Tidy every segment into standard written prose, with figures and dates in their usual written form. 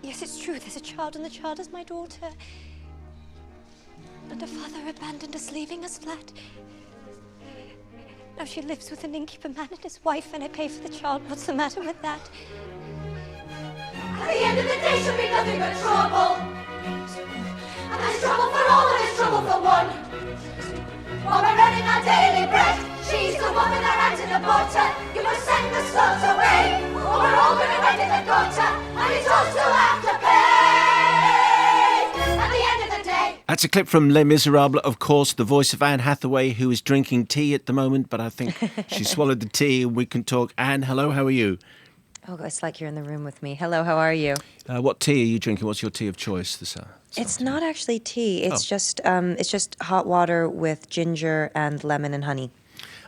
Yes, it's true. There's a child, and the child is my daughter. And her father abandoned us, leaving us flat. Now she lives with an innkeeper man and his wife, and I pay for the child. What's the matter with that? At the end of the day, she'll be nothing but trouble. And there's trouble for all, and there's trouble for one. While we're earning our daily bread, she's the woman that hands in the butter. You must send the slugs away, or we're all gonna end in the gutter, and it's us who have to pay. At the end of the day. That's a clip from Les Miserables, of course, the voice of Anne Hathaway, who is drinking tea at the moment, but I think she swallowed the tea and we can talk. Anne, hello, how are you? Oh, it's like you're in the room with me. Hello, how are you? What tea are you drinking? What's your tea of choice this It's not actually tea. It's just hot water with ginger and lemon and honey.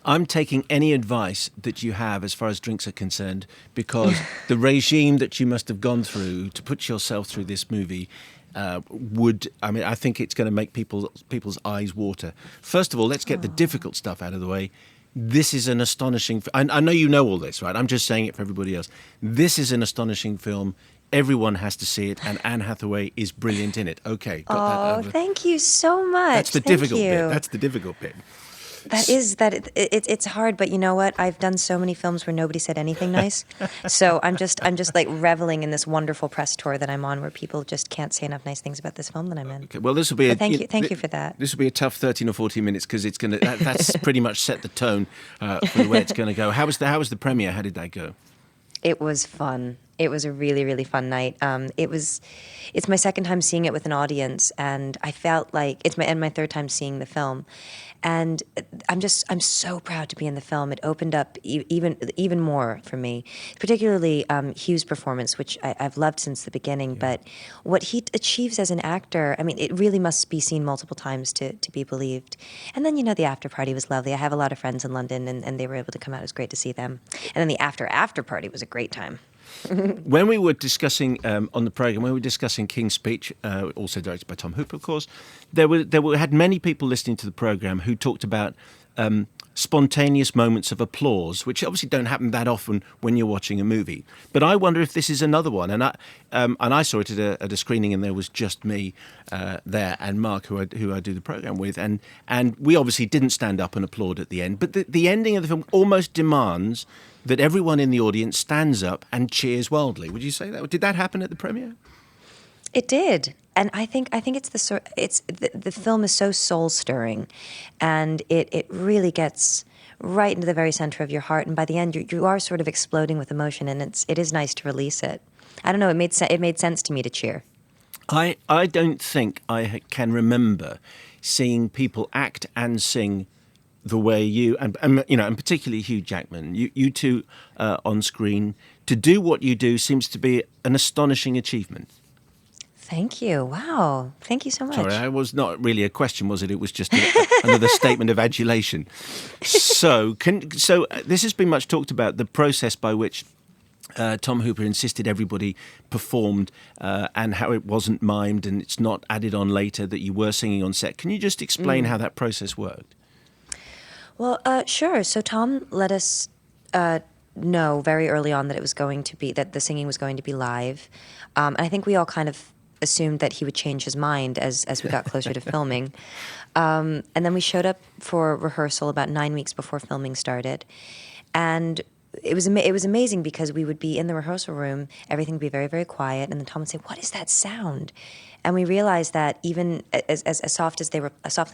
I'm taking any advice that you have as far as drinks are concerned, because the regime that you must have gone through to put yourself through this movie I think it's going to make people's eyes water. First of all, let's get the difficult stuff out of the way. This is an astonishing... I know you know all this, right? I'm just saying it for everybody else. This is an astonishing film. Everyone has to see it, and Anne Hathaway is brilliant in it. Okay, got that over. Thank you so much. That's the difficult bit. That's the difficult bit. It's hard, but you know what? I've done so many films where nobody said anything nice. So I'm just like reveling in this wonderful press tour that I'm on, where people just can't say enough nice things about this film that I'm in. Okay, well, this will be thank you for that. This will be a tough 13 or 14 minutes, because it's going to that's pretty much set the tone for the way it's going to go. How was the premiere? How did that go? It was fun. It was a really, really fun night. It's my second time seeing it with an audience, and I felt like it's my third time seeing the film. And I'm so proud to be in the film. It opened up even more for me, particularly Hugh's performance, which I've loved since the beginning. Yeah. But what he achieves as an actor, I mean, it really must be seen multiple times to be believed. And then, the after party was lovely. I have a lot of friends in London, and they were able to come out. It was great to see them. And then the after party was a great time. When we were discussing on the programme, when we were discussing King's Speech, also directed by Tom Hooper, of course, there had many people listening to the programme who talked about spontaneous moments of applause, which obviously don't happen that often when you're watching a movie. But I wonder if this is another one. And I saw it at a screening, and there was just me there and Mark, who I do the programme with, and we obviously didn't stand up and applaud at the end. But the ending of the film almost demands that everyone in the audience stands up and cheers wildly. Would you say that? Did that happen at the premiere? It did, and I think the film is so soul stirring, and it really gets right into the very center of your heart. And by the end, you are sort of exploding with emotion, and it is nice to release it. I don't know. It made sense to me to cheer. I don't think I can remember seeing people act and sing the way you and particularly Hugh Jackman, you two on screen, to do what you do seems to be an astonishing achievement. Thank you. Wow. Thank you so much. Sorry, it was not really a question, was it? It was just another statement of adulation. So this has been much talked about, the process by which Tom Hooper insisted everybody performed and how it wasn't mimed and it's not added on later, that you were singing on set. Can you just explain how that process worked? Well, sure. So Tom let us know very early on that that the singing was going to be live. And I think we all kind of assumed that he would change his mind as we got closer to filming. And then we showed up for rehearsal about 9 weeks before filming started. And it was amazing, because we would be in the rehearsal room, everything would be very, very quiet, and then Tom would say, "What is that sound?" And we realized that even as softly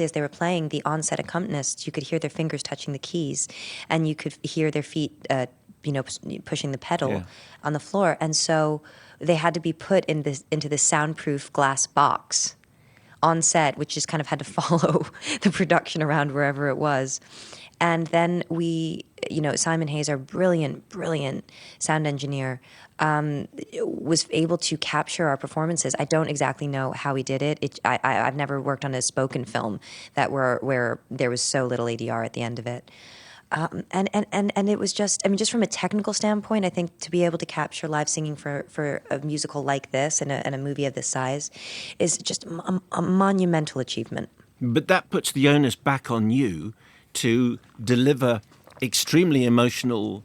as they were playing, the on-set accompanists, you could hear their fingers touching the keys, and you could hear their feet, pushing the pedal on the floor. And so they had to be put into this soundproof glass box on set, which just kind of had to follow the production around wherever it was. And then Simon Hayes, our brilliant sound engineer, was able to capture our performances. I don't exactly know how he did it. I've never worked on a spoken film where there was so little ADR at the end of it. And it was just from a technical standpoint, I think to be able to capture live singing for a musical like this and a movie of this size is just a monumental achievement. But that puts the onus back on you to deliver extremely emotional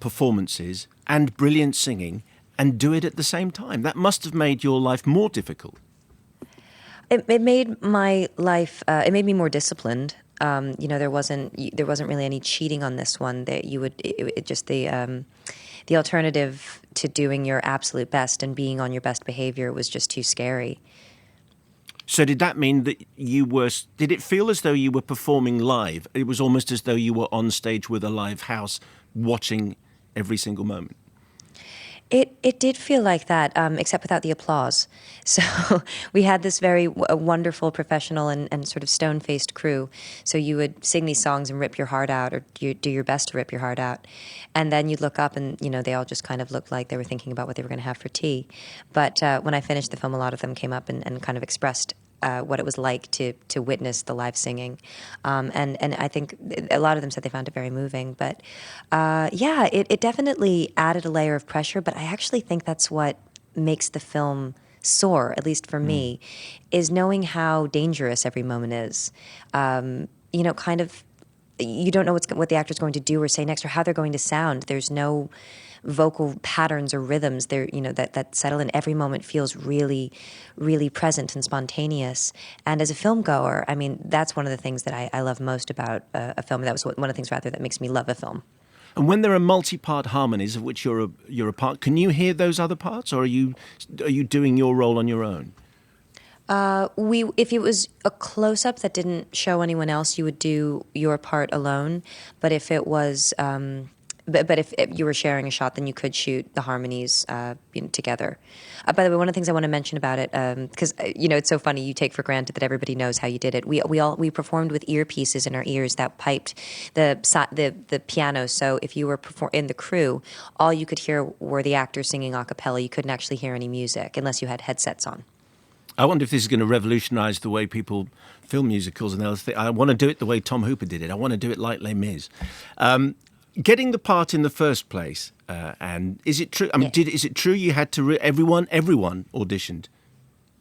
performances and brilliant singing and do it at the same time. That must have made your life more difficult. It made my life. It made me more disciplined. There wasn't really any cheating on this one. That you would it just the alternative to doing your absolute best and being on your best behavior was just too scary. So did that mean that did it feel as though you were performing live? It was almost as though you were on stage with a live house watching every single moment. It did feel like that, except without the applause. So we had this very wonderful, professional, and sort of stone-faced crew. So you would sing these songs and rip your heart out, or you do your best to rip your heart out. And then you'd look up and, they all just kind of looked like they were thinking about what they were going to have for tea. But when I finished the film, a lot of them came up and kind of expressed what it was like to witness the live singing. And I think a lot of them said they found it very moving. But it definitely added a layer of pressure, but I actually think that's what makes the film soar, at least for me, is knowing how dangerous every moment is. Kind of, you don't know what the actor's going to do or say next or how they're going to sound. There's no vocal patterns or rhythms there, that settle in. Every moment feels really, really present and spontaneous. And as a film goer, I mean, that's one of the things that I love most about a film. That was one of the things, rather, that makes me love a film. And when there are multi-part harmonies of which you're a part, can you hear those other parts, or are you doing your role on your own? If it was a close-up that didn't show anyone else, you would do your part alone. But if it was, but if you were sharing a shot, then you could shoot the harmonies together. By the way, one of the things I want to mention about it, because it's so funny, you take for granted that everybody knows how you did it. We performed with earpieces in our ears that piped the piano. So if you were in the crew, all you could hear were the actors singing a cappella. You couldn't actually hear any music unless you had headsets on. I wonder if this is going to revolutionise the way people film musicals, and they'll think, I want to do it the way Tom Hooper did it. I want to do it like Les Mis. Getting the part in the first place, and is it true? I mean, is it true you had to? Everyone auditioned.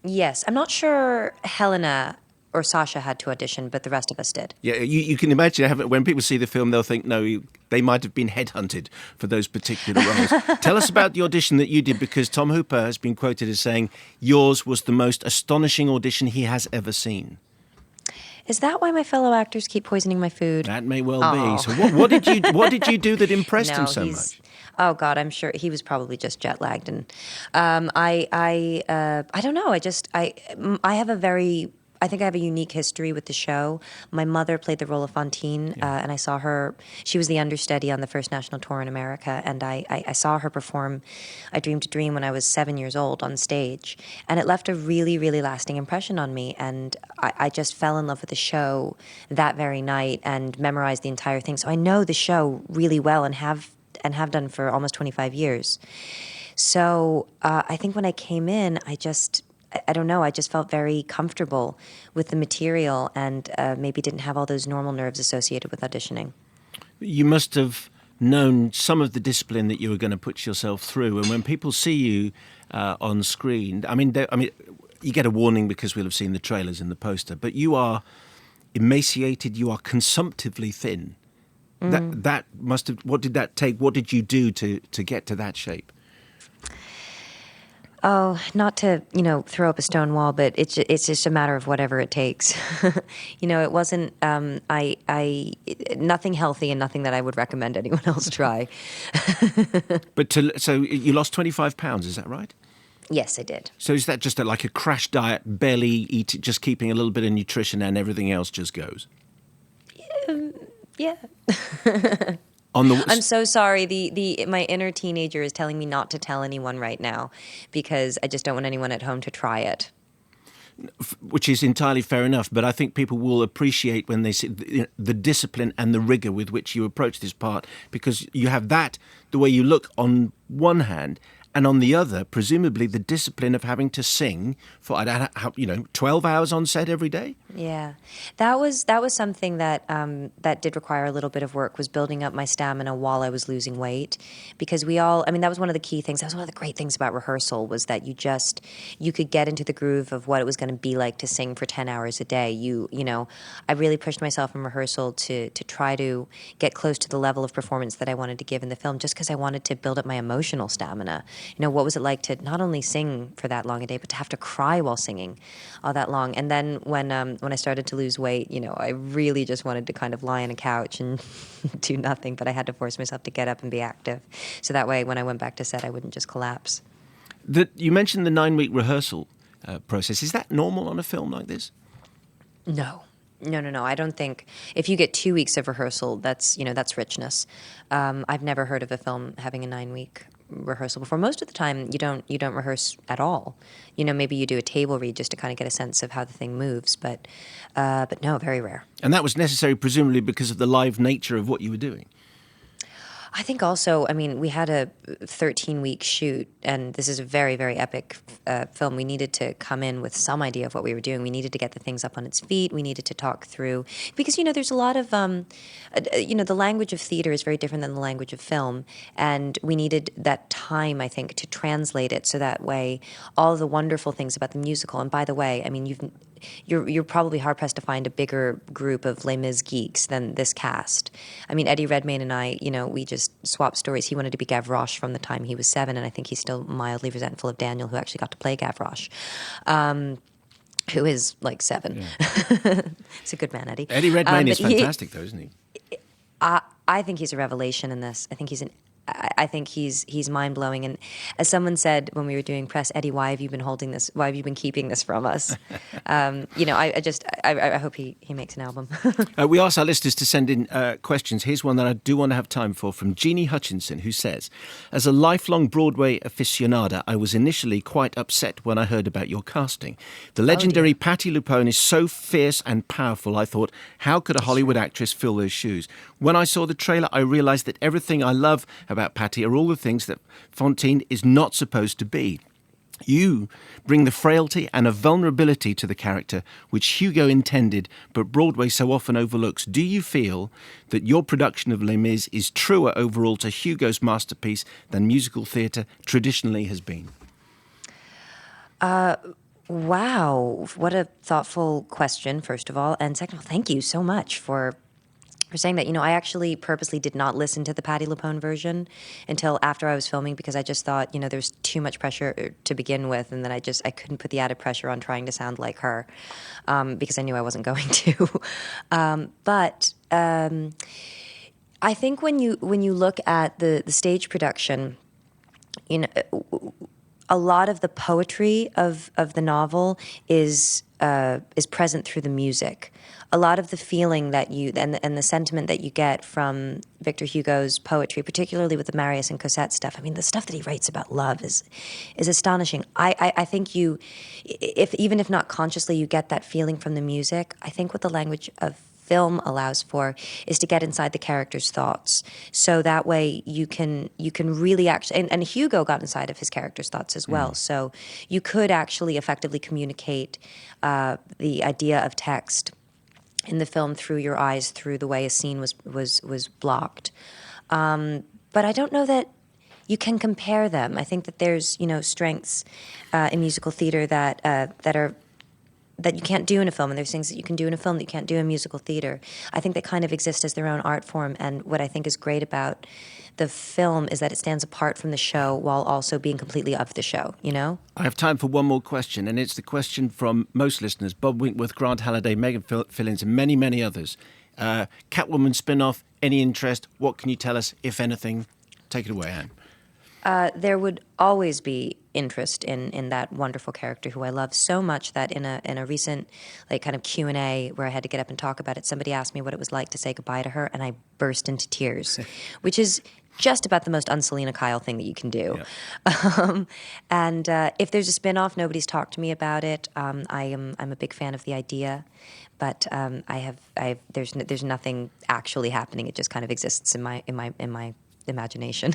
Yes, I'm not sure Helena or Sasha had to audition, but the rest of us did. Yeah, you can imagine when people see the film, they'll think, no, they might have been headhunted for those particular roles. Tell us about the audition that you did, because Tom Hooper has been quoted as saying yours was the most astonishing audition he has ever seen. Is that why my fellow actors keep poisoning my food? That may well be. So what did you do that impressed him so much? Oh God, I'm sure he was probably just jet lagged, and I don't know. I think I have a unique history with the show. My mother played the role of Fantine, and I saw her. She was the understudy on the first national tour in America, and I saw her perform I Dreamed a Dream when I was 7 years old on stage, and it left a really, really lasting impression on me, and I just fell in love with the show that very night and memorized the entire thing. So I know the show really well and have done for almost 25 years. So I think when I came in, I don't know, I just felt very comfortable with the material and maybe didn't have all those normal nerves associated with auditioning. You must have known some of the discipline that you were going to put yourself through. And when people see you on screen, I mean, you get a warning because we'll have seen the trailers and the poster, but you are emaciated, you are consumptively thin. That must have, what did that take? What did you do to get to that shape? Oh, not to, throw up a stone wall, but it's just a matter of whatever it takes. It wasn't, nothing healthy and nothing that I would recommend anyone else try. So you lost 25 pounds, is that right? Yes, I did. So is that just like a crash diet, barely eat, just keeping a little bit of nutrition and everything else just goes? Yeah. I'm so sorry. My inner teenager is telling me not to tell anyone right now because I just don't want anyone at home to try it. Which is entirely fair enough, but I think people will appreciate when they see the discipline and the rigour with which you approach this part, because you have that, the way you look on one hand, and on the other, presumably the discipline of having to sing for 12 hours on set every day. Yeah, that was something that did require a little bit of work, was building up my stamina while I was losing weight, because that was one of the key things. That was one of the great things about rehearsal, was that you could get into the groove of what it was going to be like to sing for 10 hours a day. I really pushed myself in rehearsal to try to get close to the level of performance that I wanted to give in the film, just because I wanted to build up my emotional stamina. what was it like to not only sing for that long a day, but to have to cry while singing all that long. And then when I started to lose weight, I really just wanted to kind of lie on a couch and do nothing, but I had to force myself to get up and be active. So that way, when I went back to set, I wouldn't just collapse. You mentioned the 9-week rehearsal process. Is that normal on a film like this? No. I don't think if you get 2 weeks of rehearsal, that's richness. I've never heard of a film having a 9-week rehearsal before. Most of the time, you don't rehearse at all. Maybe you do a table read just to kind of get a sense of how the thing moves, but no, very rare. And that was necessary, presumably, because of the live nature of what you were doing. I think also, we had a 13-week shoot, and this is a very, very epic film. We needed to come in with some idea of what we were doing. We needed to get the things up on its feet. We needed to talk through, because, there's a lot of, the language of theater is very different than the language of film, and we needed that time, I think, to translate it so that way all of the wonderful things about the musical, and by the way, you're probably hard-pressed to find a bigger group of Les Mis geeks than this cast. Eddie Redmayne and I, we just swapped stories. He wanted to be Gavroche from the time he was 7, and I think he's still mildly resentful of Daniel, who actually got to play Gavroche, who is like 7. Yeah. He's a good man, Eddie. Eddie Redmayne is fantastic, though, isn't he? I think he's a revelation in this. I think he's mind-blowing. And as someone said when we were doing press, Eddie, why have you been holding this? Why have you been keeping this from us? I hope he makes an album. We asked our listeners to send in questions. Here's one that I do want to have time for, from Jeannie Hutchinson, who says, as a lifelong Broadway aficionada, I was initially quite upset when I heard about your casting. The legendary Patti LuPone is so fierce and powerful, I thought, how could a Hollywood actress fill those shoes? When I saw the trailer, I realised that everything I love about Patti are all the things that Fantine is not supposed to be. You bring the frailty and a vulnerability to the character which Hugo intended, but Broadway so often overlooks. Do you feel that your production of Les Mis is truer overall to Hugo's masterpiece than musical theatre traditionally has been? Wow. What a thoughtful question, first of all. And second of all, thank you so much for saying that. I actually purposely did not listen to the Patti LuPone version until after I was filming, because I just thought, there's too much pressure to begin with, and then I couldn't put the added pressure on trying to sound like her, because I knew I wasn't going to. But I think when you look at the stage production, a lot of the poetry of the novel is present through the music. A lot of the feeling that and the sentiment that you get from Victor Hugo's poetry, particularly with the Marius and Cosette stuff. The stuff that he writes about love is astonishing. I think even if not consciously, you get that feeling from the music. I think what the language of film allows for is to get inside the character's thoughts, so that way you can really actually, and Hugo got inside of his character's thoughts as well, so you could actually effectively communicate the idea of text in the film through your eyes, through the way a scene was blocked. But I don't know that you can compare them. I think that there's strengths in musical theater that you can't do in a film, and there's things that you can do in a film that you can't do in musical theater. I think they kind of exist as their own art form, and what I think is great about the film is that it stands apart from the show while also being completely of the show, I have time for one more question, and it's the question from most listeners: Bob Winkworth, Grant Halliday, Megan Fillins, and many, many others. Catwoman spin-off, any interest? What can you tell us, if anything? Take it away, Anne. There would always be interest in that wonderful character who I love so much that in a recent kind of Q&A where I had to get up and talk about it, somebody asked me what it was like to say goodbye to her, and I burst into tears, which is just about the most un-Selena Kyle thing that you can do. Yeah. And if there's a spin-off, nobody's talked to me about it. I'm a big fan of the idea, but there's nothing actually happening. It just kind of exists in my imagination.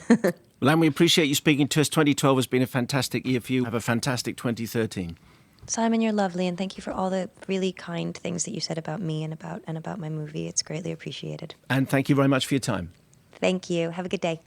Well, Anne, we appreciate you speaking to us. 2012 has been a fantastic year for you. Have a fantastic 2013. Simon, you're lovely, and thank you for all the really kind things that you said about me and about my movie. It's greatly appreciated. And thank you very much for your time. Thank you. Have a good day.